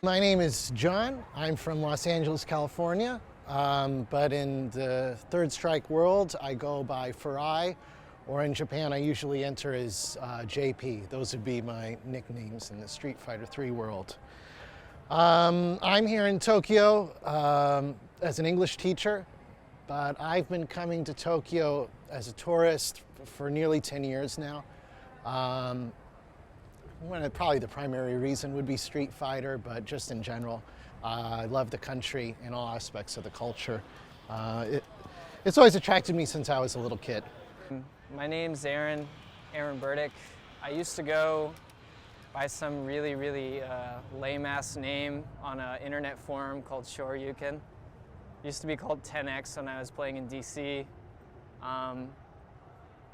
My name is John. I'm from Los Angeles, California. But in the Third Strike world, I go by Farai, or in Japan, I usually enter as JP. Those would be my nicknames in the Street Fighter 3 world. I'm here in Tokyo as an English teacher, but I've been coming to Tokyo as a tourist for nearly 10 years now. Probably the primary reason would be Street Fighter, but just in general, I love the country and all aspects of the culture. It's always attracted me since I was a little kid. My name's Aaron Burdick. I used to go by some really lame-ass name on an internet forum called Shoryuken. It used to be called 10X when I was playing in DC. I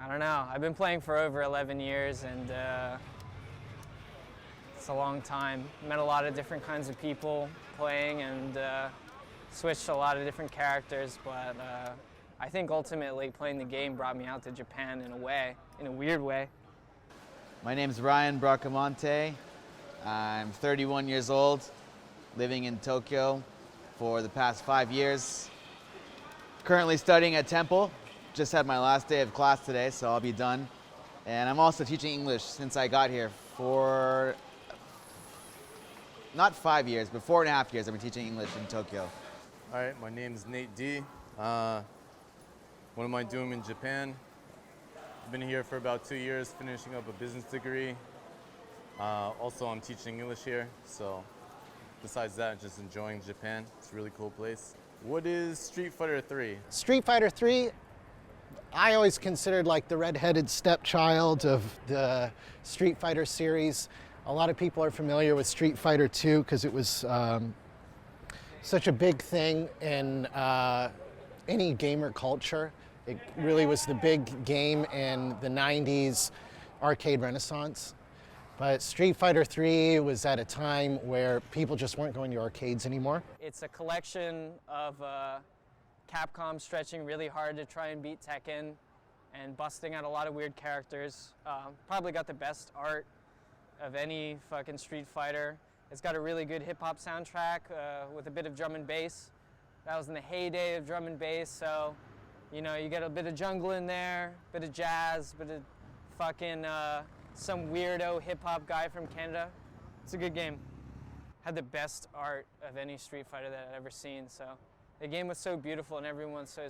don't know, I've been playing for over 11 years and it's a long time. Met a lot of different kinds of people playing and switched to a lot of different characters, but I think ultimately playing the game brought me out to Japan in a weird way. My name's Ryan Bracamonte. I'm 31 years old, living in Tokyo for the past 5 years. Currently studying at Temple. Just had my last day of class today, so I'll be done. And I'm also teaching English since I got here for not 5 years, but 4.5 years I've been teaching English in Tokyo. All right, my name is Nate D. What am I doing in Japan? I've been here for about 2 years, finishing up a business degree. Also, I'm teaching English here, so besides that, just enjoying Japan. It's a really cool place. What is Street Fighter 3? Street Fighter 3, I always considered like the red-headed stepchild of the Street Fighter series. A lot of people are familiar with Street Fighter 2 because it was such a big thing in any gamer culture. It really was the big game in the 90s arcade renaissance. But Street Fighter 3 was at a time where people just weren't going to arcades anymore. It's a collection of Capcom stretching really hard to try and beat Tekken and busting out a lot of weird characters. Probably got the best art of any fucking Street Fighter. It's got a really good hip-hop soundtrack with a bit of drum and bass. That was in the heyday of drum and bass, so you know, you get a bit of jungle in there, a bit of jazz, a bit of fucking some weirdo hip-hop guy from Canada. It's a good game. Had the best art of any Street Fighter that I've ever seen, so the game was so beautiful and everyone's so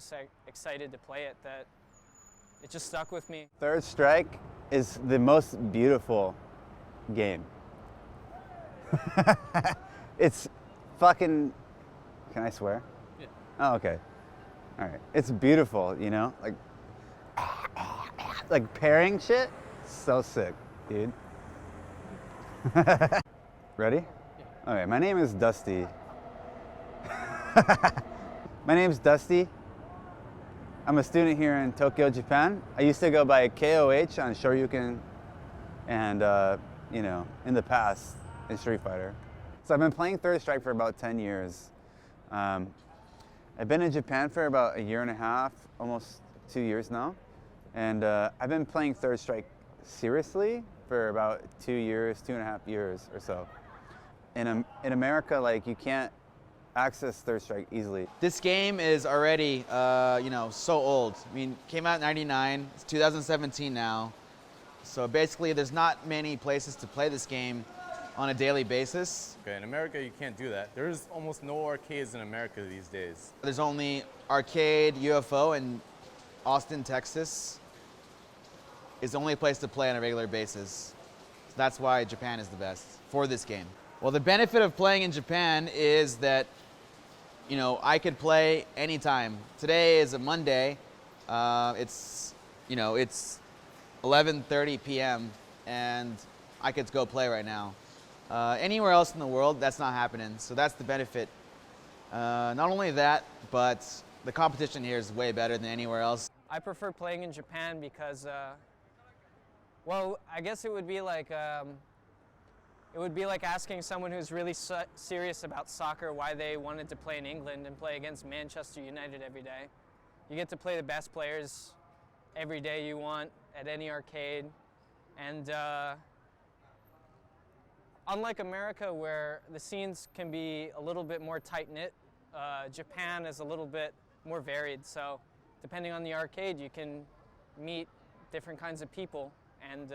excited to play it that it just stuck with me. Third Strike is the most beautiful game. It's fucking, can I swear? Yeah. Oh, okay. All right. It's beautiful, you know? Like pairing shit, so sick, dude. Ready? Yeah. Okay, my name is Dusty. My name's Dusty. I'm a student here in Tokyo, Japan. I used to go by KOH on Shoryuken and, you know, in the past in Street Fighter. So I've been playing Third Strike for about 10 years. I've been in Japan for about 1.5 years, almost 2 years now. And I've been playing Third Strike seriously for about 2 years, 2.5 years or so. In America, like, you can't access Third Strike easily. This game is already, you know, so old. I mean, came out in '99, it's 2017 now. So basically, there's not many places to play this game on a daily basis. Okay, in America, you can't do that. There's almost no arcades in America these days. There's only Arcade UFO in Austin, Texas. Is the only place to play on a regular basis. So that's why Japan is the best for this game. Well, the benefit of playing in Japan is that, you know, I could play anytime. Today is a Monday. It's 11:30 p.m. and I could go play right now. Anywhere else in the world, that's not happening. So that's the benefit. Not only that, but the competition here is way better than anywhere else. I prefer playing in Japan because, well, I guess it would be like asking someone who's really serious about soccer why they wanted to play in England and play against Manchester United every day. You get to play the best players every day you want at any arcade, and Unlike America, where the scenes can be a little bit more tight-knit, Japan is a little bit more varied. So depending on the arcade, you can meet different kinds of people. And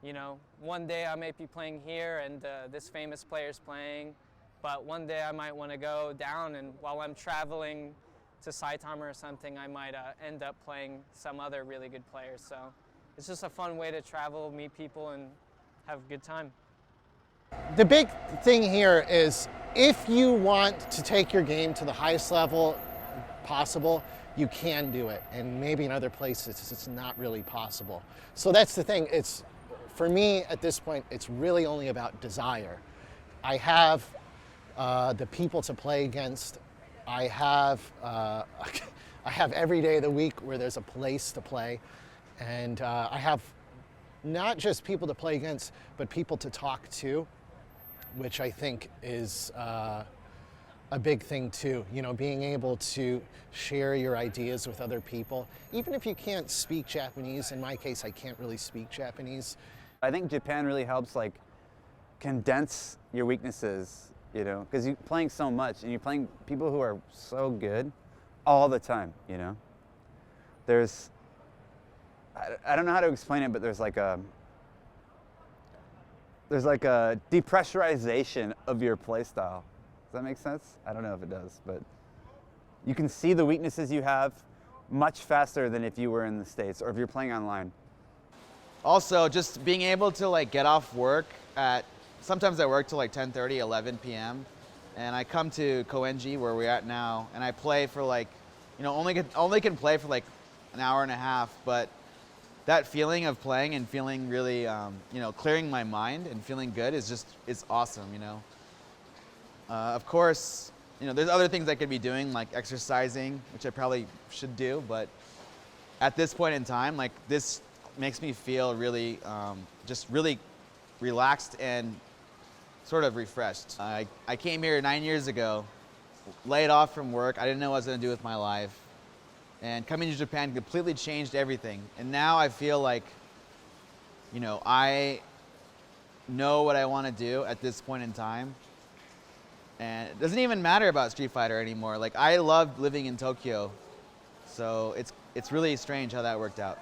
you know, one day I might be playing here and this famous player's playing, but one day I might want to go down, and while I'm traveling to Saitama or something, I might end up playing some other really good players. So it's just a fun way to travel, meet people, and have a good time. The big thing here is if you want to take your game to the highest level possible, you can do it. And maybe in other places it's not really possible. So that's the thing. It's, for me at this point, it's really only about desire. I have the people to play against. I have every day of the week where there's a place to play. And I have not just people to play against, but people to talk to, which I think is a big thing too. You know, being able to share your ideas with other people, even if you can't speak Japanese. In my case, I can't really speak Japanese. I think Japan really helps like condense your weaknesses, you know, because you're playing so much and you're playing people who are so good all the time, you know. There's, I don't know how to explain it, but there's like a depressurization of your play style. Does that make sense? I don't know if it does, but you can see the weaknesses you have much faster than if you were in the States or if you're playing online. Also, just being able to like get off work at, sometimes I work till like 10:30, 11 p.m. and I come to Koenji where we're at now, and I play for like, you know, only can play for like an hour and a half, but that feeling of playing and feeling really, you know, clearing my mind and feeling good is just, it's awesome, you know. Of course, you know, there's other things I could be doing, like exercising, which I probably should do, but at this point in time, like this makes me feel really, just really relaxed and sort of refreshed. I came here 9 years ago, laid off from work. I didn't know what I was gonna do with my life. And coming to Japan completely changed everything. And now I feel like, you know, I know what I want to do at this point in time. And it doesn't even matter about Street Fighter anymore. Like, I love living in Tokyo. So it's really strange how that worked out.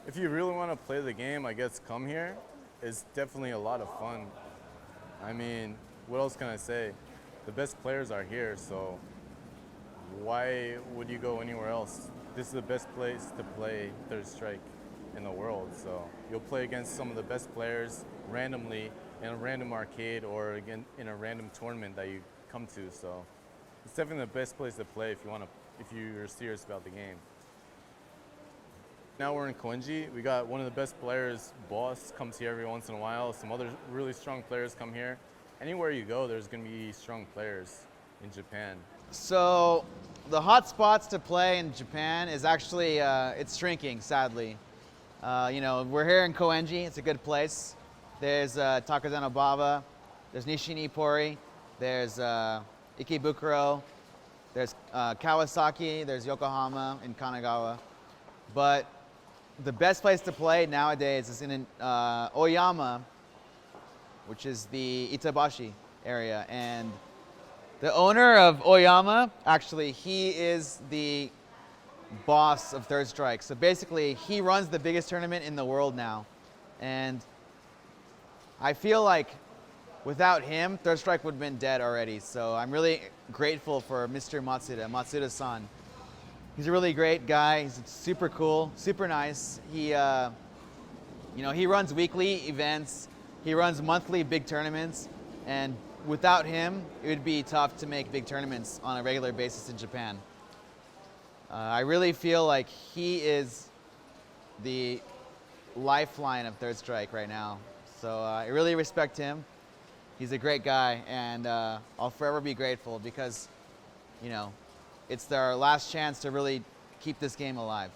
If you really want to play the game, I guess come here. It's definitely a lot of fun. I mean, what else can I say? The best players are here, so why would you go anywhere else? This is the best place to play Third Strike in the world. So you'll play against some of the best players randomly in a random arcade or again in a random tournament that you come to. So it's definitely the best place to play if you're serious about the game. Now we're in Koenji. We got one of the best players, Boss, comes here every once in a while. Some other really strong players come here. Anywhere you go, there's going to be strong players in Japan. So the hot spots to play in Japan is actually, it's shrinking, sadly. You know, we're here in Koenji. It's a good place. There's Takozanobaba, there's Nishinipori, there's Ikebukuro, there's Kawasaki, there's Yokohama and Kanagawa. But the best place to play nowadays is in Oyama, which is the Itabashi area. And the owner of Oyama, actually, he is the boss of Third Strike. So basically, he runs the biggest tournament in the world now. And I feel like without him, Third Strike would have been dead already. So I'm really grateful for Mr. Matsuda-san. He's a really great guy. He's super cool, super nice. He, you know, he runs weekly events. He runs monthly big tournaments. And without him, it would be tough to make big tournaments on a regular basis in Japan. I really feel like he is the lifeline of Third Strike right now. So I really respect him. He's a great guy, and I'll forever be grateful because, you know, it's our last chance to really keep this game alive.